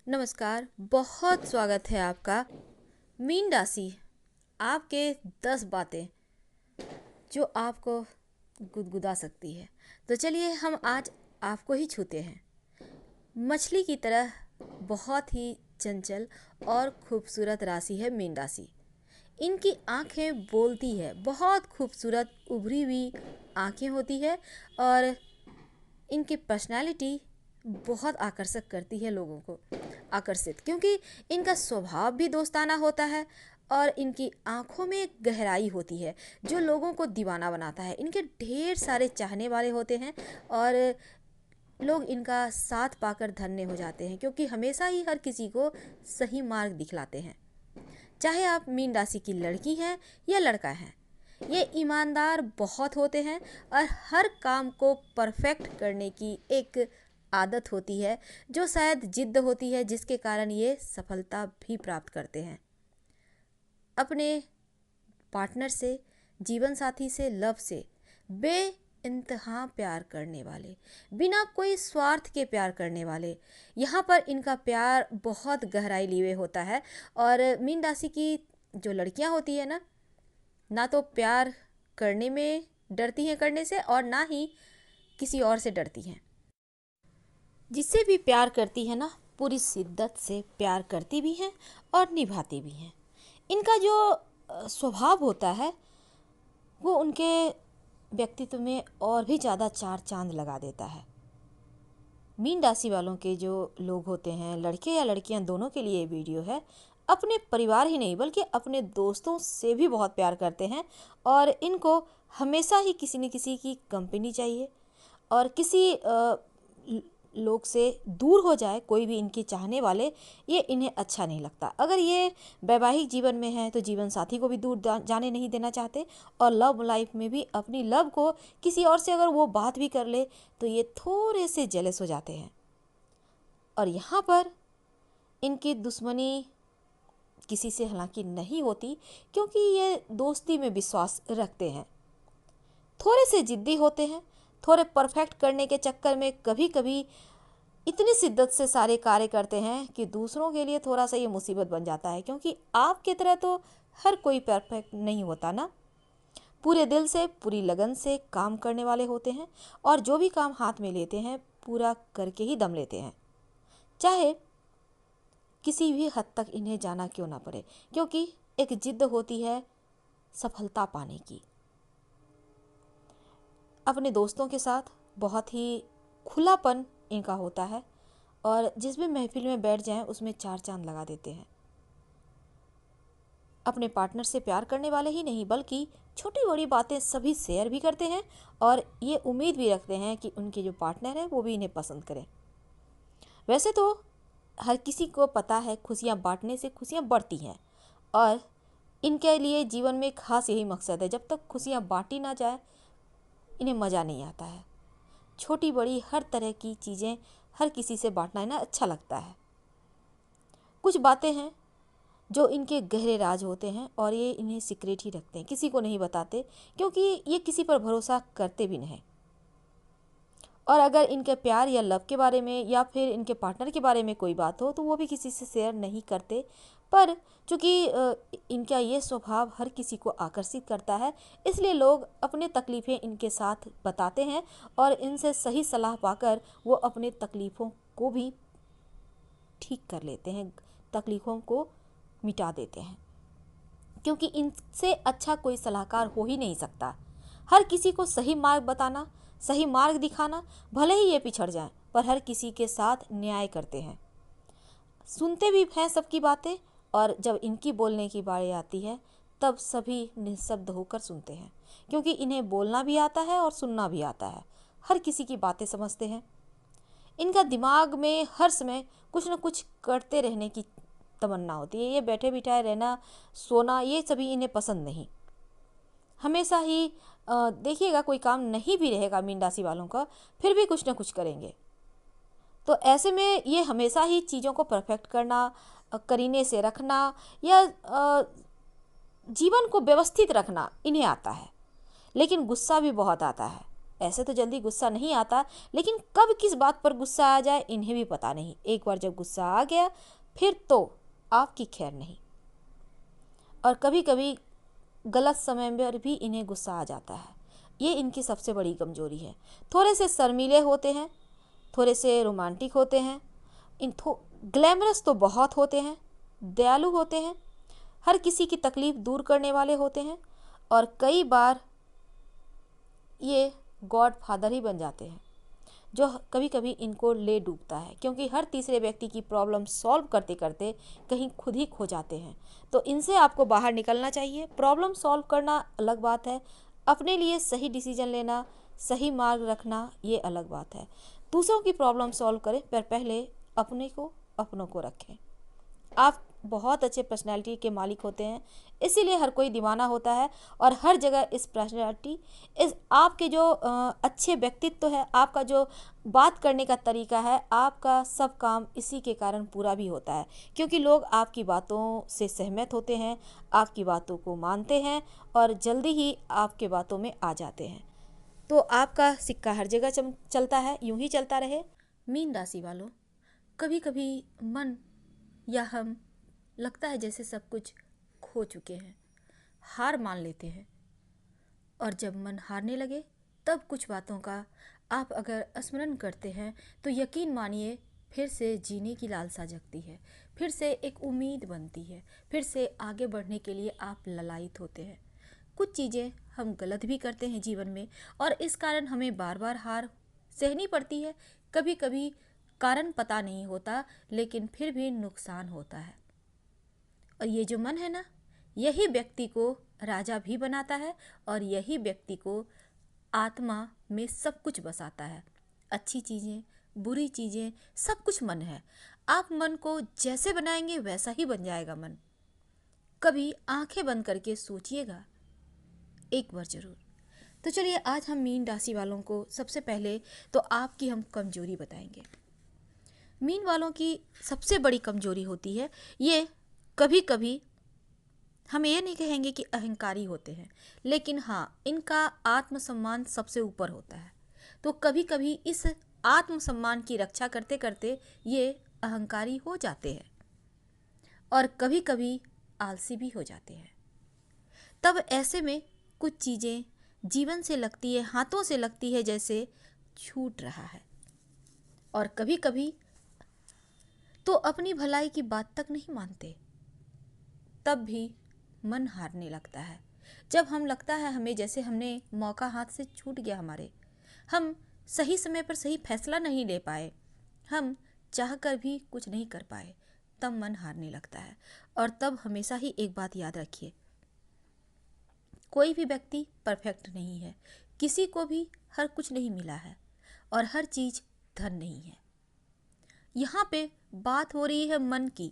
नमस्कार, बहुत स्वागत है आपका। मीन राशि, आपके 10 बातें जो आपको गुदगुदा सकती है। तो चलिए हम आज आपको ही छूते हैं। मछली की तरह बहुत ही चंचल और खूबसूरत राशि है मीन राशि। इनकी आंखें बोलती है, बहुत खूबसूरत उभरी हुई आंखें होती है और इनकी पर्सनालिटी बहुत आकर्षक करती है लोगों को आकर्षित, क्योंकि इनका स्वभाव भी दोस्ताना होता है और इनकी आंखों में एक गहराई होती है जो लोगों को दीवाना बनाता है। इनके ढेर सारे चाहने वाले होते हैं और लोग इनका साथ पाकर धन्य हो जाते हैं, क्योंकि हमेशा ही हर किसी को सही मार्ग दिखलाते हैं। चाहे आप मीन राशि की लड़की हैं या लड़का हैं, ये ईमानदार बहुत होते हैं और हर काम को परफेक्ट करने की एक आदत होती है, जो शायद जिद्द होती है, जिसके कारण ये सफलता भी प्राप्त करते हैं। अपने पार्टनर से, जीवन साथी से, लव से बे इंतहा प्यार करने वाले, बिना कोई स्वार्थ के प्यार करने वाले। यहाँ पर इनका प्यार बहुत गहराई लिए होता है। और मीन राशि की जो लड़कियाँ होती है ना तो प्यार करने में डरती हैं करने से, और ना ही किसी और से डरती हैं। जिससे भी प्यार करती है ना, पूरी शिद्दत से प्यार करती भी हैं और निभाती भी हैं। इनका जो स्वभाव होता है वो उनके व्यक्तित्व में और भी ज़्यादा चार चांद लगा देता है। मीन राशि वालों के जो लोग होते हैं, लड़के या लड़कियां दोनों के लिए ये वीडियो है। अपने परिवार ही नहीं बल्कि अपने दोस्तों से भी बहुत प्यार करते हैं और इनको हमेशा ही किसी न किसी की कंपनी चाहिए। और किसी लोग से दूर हो जाए कोई भी इनके चाहने वाले, ये इन्हें अच्छा नहीं लगता। अगर ये वैवाहिक जीवन में है तो जीवन साथी को भी दूर जाने नहीं देना चाहते, और लव लाइफ में भी अपनी लव को किसी और से अगर वो बात भी कर ले तो ये थोड़े से जेलस हो जाते हैं। और यहाँ पर इनकी दुश्मनी किसी से हालांकि नहीं होती, क्योंकि ये दोस्ती में विश्वास रखते हैं। थोड़े से जिद्दी होते हैं, थोड़े परफेक्ट करने के चक्कर में कभी कभी इतनी शिद्दत से सारे कार्य करते हैं कि दूसरों के लिए थोड़ा सा ये मुसीबत बन जाता है, क्योंकि आपके तरह तो हर कोई परफेक्ट नहीं होता ना। पूरे दिल से, पूरी लगन से काम करने वाले होते हैं और जो भी काम हाथ में लेते हैं पूरा करके ही दम लेते हैं, चाहे किसी भी हद तक इन्हें जाना क्यों ना पड़े, क्योंकि एक जिद्द होती है सफलता पाने की। अपने दोस्तों के साथ बहुत ही खुलापन इनका होता है और जिस भी महफिल में बैठ जाएं उसमें चार चांद लगा देते हैं। अपने पार्टनर से प्यार करने वाले ही नहीं बल्कि छोटी बड़ी बातें सभी शेयर भी करते हैं और ये उम्मीद भी रखते हैं कि उनके जो पार्टनर है वो भी इन्हें पसंद करें। वैसे तो हर किसी को पता है खुशियाँ बांटने से खुशियाँ बढ़ती हैं, और इनके लिए जीवन में खास यही मकसद है। जब तक खुशियाँ बांटी ना जाए इन्हें मज़ा नहीं आता है। छोटी बड़ी हर तरह की चीज़ें हर किसी से बांटना है ना अच्छा लगता है। कुछ बातें हैं जो इनके गहरे राज होते हैं और ये इन्हें सीक्रेट ही रखते हैं, किसी को नहीं बताते, क्योंकि ये किसी पर भरोसा करते भी नहीं। और अगर इनके प्यार या लव के बारे में या फिर इनके पार्टनर के बारे में कोई बात हो तो वो भी किसी से शेयर नहीं करते। पर चूँकि इनका ये स्वभाव हर किसी को आकर्षित करता है, इसलिए लोग अपने तकलीफ़ें इनके साथ बताते हैं और इनसे सही सलाह पाकर वो अपने तकलीफ़ों को भी ठीक कर लेते हैं, तकलीफ़ों को मिटा देते हैं, क्योंकि इनसे अच्छा कोई सलाहकार हो ही नहीं सकता। हर किसी को सही मार्ग बताना, सही मार्ग दिखाना, भले ही ये पिछड़ जाएं पर हर किसी के साथ न्याय करते हैं। सुनते भी हैं सबकी बातें, और जब इनकी बोलने की बारी आती है तब सभी निःशब्द होकर सुनते हैं, क्योंकि इन्हें बोलना भी आता है और सुनना भी आता है। हर किसी की बातें समझते हैं। इनका दिमाग में हर समय कुछ न कुछ करते रहने की तमन्ना होती है। ये बैठे बिठाए रहना, सोना, ये सभी इन्हें पसंद नहीं। हमेशा ही देखिएगा कोई काम नहीं भी रहेगा मीन राशि वालों का, फिर भी कुछ ना कुछ करेंगे। तो ऐसे में ये हमेशा ही चीज़ों को परफेक्ट करना, करीने से रखना या जीवन को व्यवस्थित रखना इन्हें आता है। लेकिन गुस्सा भी बहुत आता है। ऐसे तो जल्दी गुस्सा नहीं आता, लेकिन कब किस बात पर गुस्सा आ जाए इन्हें भी पता नहीं। एक बार जब गुस्सा आ गया फिर तो आपकी खैर नहीं। और कभी कभी गलत समय में भी इन्हें गुस्सा आ जाता है। ये इनकी सबसे बड़ी कमजोरी है। थोड़े से शर्मीले होते हैं, थोड़े से रोमांटिक होते हैं, ग्लैमरस तो बहुत होते हैं, दयालु होते हैं, हर किसी की तकलीफ दूर करने वाले होते हैं, और कई बार ये गॉड फादर ही बन जाते हैं, जो कभी कभी इनको ले डूबता है, क्योंकि हर तीसरे व्यक्ति की प्रॉब्लम सॉल्व करते करते कहीं खुद ही खो जाते हैं। तो इनसे आपको बाहर निकलना चाहिए। प्रॉब्लम सॉल्व करना अलग बात है, अपने लिए सही डिसीजन लेना, सही मार्ग रखना, ये अलग बात है। दूसरों की प्रॉब्लम सॉल्व करें पर पहले अपनों को रखें। आप बहुत अच्छे पर्सनैलिटी के मालिक होते हैं, इसीलिए हर कोई दीवाना होता है, और हर जगह इस पर्सनैलिटी, इस आपके जो अच्छे व्यक्तित्व है, आपका जो बात करने का तरीका है, आपका सब काम इसी के कारण पूरा भी होता है, क्योंकि लोग आपकी बातों से सहमत होते हैं, आपकी बातों को मानते हैं और जल्दी ही आपके बातों में आ जाते हैं। तो आपका सिक्का हर जगह चलता है, यूं ही चलता रहे। मीन राशि वालों, कभी कभी मन या हम लगता है जैसे सब कुछ खो चुके हैं, हार मान लेते हैं, और जब मन हारने लगे तब कुछ बातों का आप अगर स्मरण करते हैं तो यकीन मानिए फिर से जीने की लालसा जगती है, फिर से एक उम्मीद बनती है, फिर से आगे बढ़ने के लिए आप ललायित होते हैं। कुछ चीज़ें हम गलत भी करते हैं जीवन में, और इस कारण हमें बार बार हार सहनी पड़ती है। कभी कभी कारण पता नहीं होता, लेकिन फिर भी नुकसान होता है। और ये जो मन है ना, यही व्यक्ति को राजा भी बनाता है, और यही व्यक्ति को आत्मा में सब कुछ बसाता है। अच्छी चीज़ें, बुरी चीज़ें, सब कुछ मन है। आप मन को जैसे बनाएंगे वैसा ही बन जाएगा मन। कभी आंखें बंद करके सोचिएगा एक बार जरूर। तो चलिए आज हम मीन राशि वालों को सबसे पहले तो आपकी हम कमजोरी बताएंगे। मीन वालों की सबसे बड़ी कमजोरी होती है, ये कभी कभी, हम ये नहीं कहेंगे कि अहंकारी होते हैं, लेकिन हाँ, इनका आत्मसम्मान सबसे ऊपर होता है। तो कभी कभी इस आत्मसम्मान की रक्षा करते करते ये अहंकारी हो जाते हैं, और कभी कभी आलसी भी हो जाते हैं। तब ऐसे में कुछ चीज़ें जीवन से लगती है, हाथों से लगती है जैसे छूट रहा है, और कभी कभी तो अपनी भलाई की बात तक नहीं मानते। तब भी मन हारने लगता है। जब हम लगता है हमें जैसे हमने मौका हाथ से छूट गया हमारे, हम सही समय पर सही फैसला नहीं ले पाए, हम चाह कर भी कुछ नहीं कर पाए, तब मन हारने लगता है। और तब हमेशा ही एक बात याद रखिए, कोई भी व्यक्ति परफेक्ट नहीं है, किसी को भी हर कुछ नहीं मिला है, और हर चीज़ धन नहीं है। यहाँ पे बात हो रही है मन की,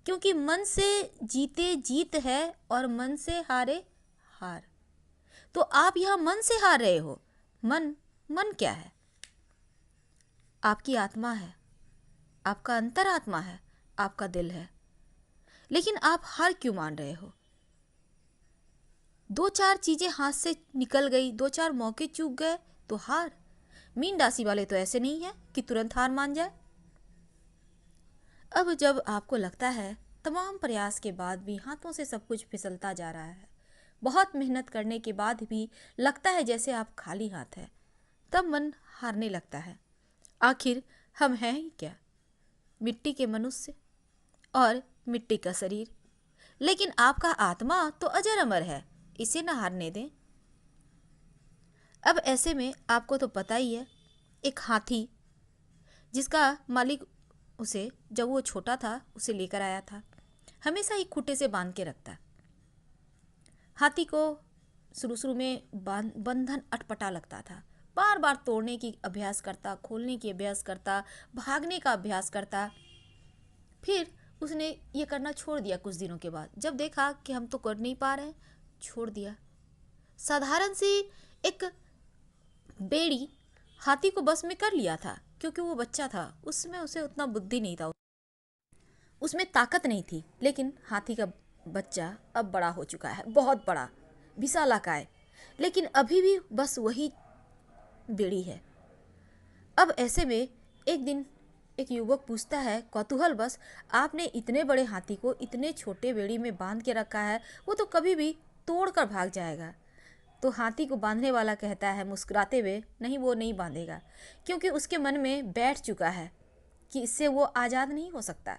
क्योंकि मन से जीते जीत है और मन से हारे हार। तो आप यहाँ मन से हार रहे हो। मन क्या है? आपकी आत्मा है, आपका अंतरात्मा है, आपका दिल है। लेकिन आप हार क्यों मान रहे हो? दो चार चीजें हाथ से निकल गई, दो चार मौके चूक गए तो हार। मीन राशि वाले तो ऐसे नहीं है कि तुरंत हार मान जाए। अब जब आपको लगता है तमाम प्रयास के बाद भी हाथों से सब कुछ फिसलता जा रहा है, बहुत मेहनत करने के बाद भी लगता है जैसे आप खाली हाथ हैं, तब मन हारने लगता है। आखिर हम हैं ही क्या? मिट्टी के मनुष्य और मिट्टी का शरीर, लेकिन आपका आत्मा तो अजर अमर है, इसे न हारने दें। अब ऐसे में आपको तो पता ही है, एक हाथी जिसका मालिक उसे जब वो छोटा था उसे लेकर आया था, हमेशा ही खूंटे से बांध के रखता। हाथी को शुरू में बंधन अटपटा लगता था, बार बार तोड़ने की अभ्यास करता, खोलने की अभ्यास करता, भागने का अभ्यास करता। फिर उसने ये करना छोड़ दिया कुछ दिनों के बाद, जब देखा कि हम तो कर नहीं पा रहे, छोड़ दिया। साधारण सी एक बेड़ी हाथी को बस में कर लिया था, क्योंकि वो बच्चा था, उसमें उसे उतना बुद्धि नहीं था, उसमें ताकत नहीं थी। लेकिन हाथी का बच्चा अब बड़ा हो चुका है, बहुत बड़ा विशालाकाय, लेकिन अभी भी बस वही बेड़ी है। अब ऐसे में एक दिन एक युवक पूछता है कौतूहलवश, आपने इतने बड़े हाथी को इतने छोटे बेड़ी में बांध के रखा है, वो तो कभी भी तोड़ कर भाग जाएगा। तो हाथी को बांधने वाला कहता है मुस्कुराते हुए, नहीं, वो नहीं बांधेगा, क्योंकि उसके मन में बैठ चुका है कि इससे वो आज़ाद नहीं हो सकता।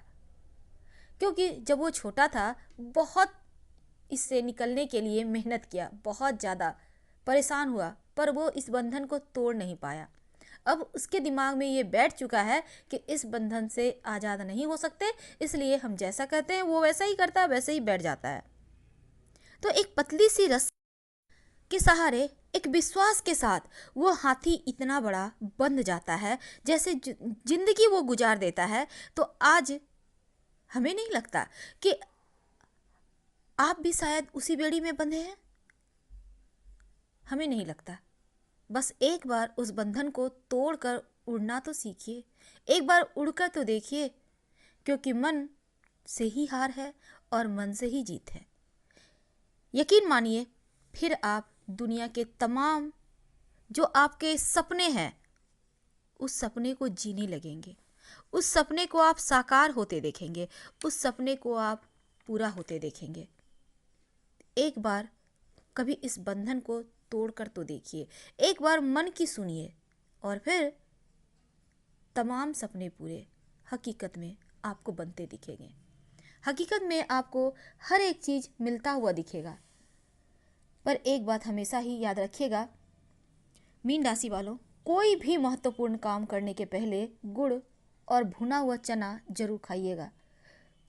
क्योंकि जब वो छोटा था, बहुत इससे निकलने के लिए मेहनत किया, बहुत ज़्यादा परेशान हुआ, पर वो इस बंधन को तोड़ नहीं पाया। अब उसके दिमाग में ये बैठ चुका है कि इस बंधन से आज़ाद नहीं हो सकते, इसलिए हम जैसा कहते हैं वो वैसा ही करता है, वैसे ही बैठ जाता है। तो एक पतली सी रस्सी के सहारे, एक विश्वास के साथ वो हाथी इतना बड़ा बंध जाता है, जैसे जिंदगी वो गुजार देता है। तो आज हमें नहीं लगता कि आप भी शायद उसी बेड़ी में बंधे हैं? हमें नहीं लगता। बस एक बार उस बंधन को तोड़कर उड़ना तो सीखिए, एक बार उड़कर तो देखिए, क्योंकि मन से ही हार है और मन से ही जीत है। यकीन मानिए, फिर आप दुनिया के तमाम जो आपके सपने हैं, उस सपने को जीने लगेंगे, उस सपने को आप साकार होते देखेंगे, उस सपने को आप पूरा होते देखेंगे। एक बार कभी इस बंधन को तोड़कर तो देखिए, एक बार मन की सुनिए, और फिर तमाम सपने पूरे हकीकत में आपको बनते दिखेंगे। हकीकत में आपको हर एक चीज़ मिलता हुआ दिखेगा। पर एक बात हमेशा ही याद रखिएगा मीन राशि वालों, कोई भी महत्वपूर्ण काम करने के पहले गुड़ और भुना हुआ चना जरूर खाइएगा।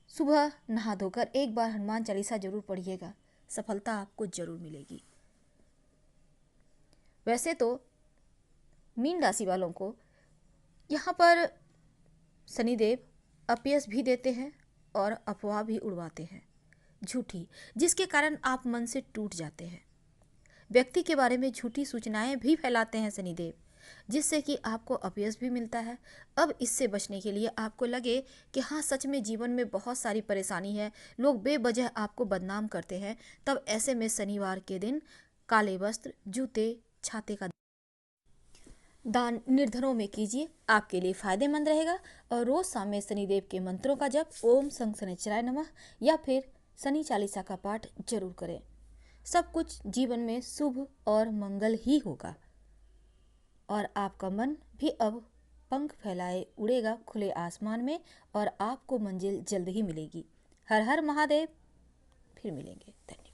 सुबह नहा धोकर एक बार हनुमान चालीसा जरूर पढ़िएगा, सफलता आपको जरूर मिलेगी। वैसे तो मीन राशि वालों को यहाँ पर शनिदेव अपयश भी देते हैं और अफवाह भी उड़वाते हैं झूठी, जिसके कारण आप मन से टूट जाते हैं। व्यक्ति के बारे में झूठी सूचनाएं भी फैलाते हैं शनिदेव, जिससे कि आपको अपयश भी मिलता है। अब इससे बचने के लिए आपको लगे कि हाँ, सच में जीवन में बहुत सारी परेशानी है, लोग बेवजह आपको बदनाम करते हैं, तब ऐसे में शनिवार के दिन काले वस्त्र, जूते, छाते का दान निर्धनों में कीजिए, आपके लिए फायदेमंद रहेगा। और रोज शाम में शनिदेव के मंत्रों का जप, ओम शं शनिश्चराय नमः या फिर शनि चालीसा का पाठ जरूर करें। सब कुछ जीवन में शुभ और मंगल ही होगा, और आपका मन भी अब पंख फैलाए उड़ेगा खुले आसमान में, और आपको मंजिल जल्द ही मिलेगी। हर हर महादेव। फिर मिलेंगे। धन्यवाद।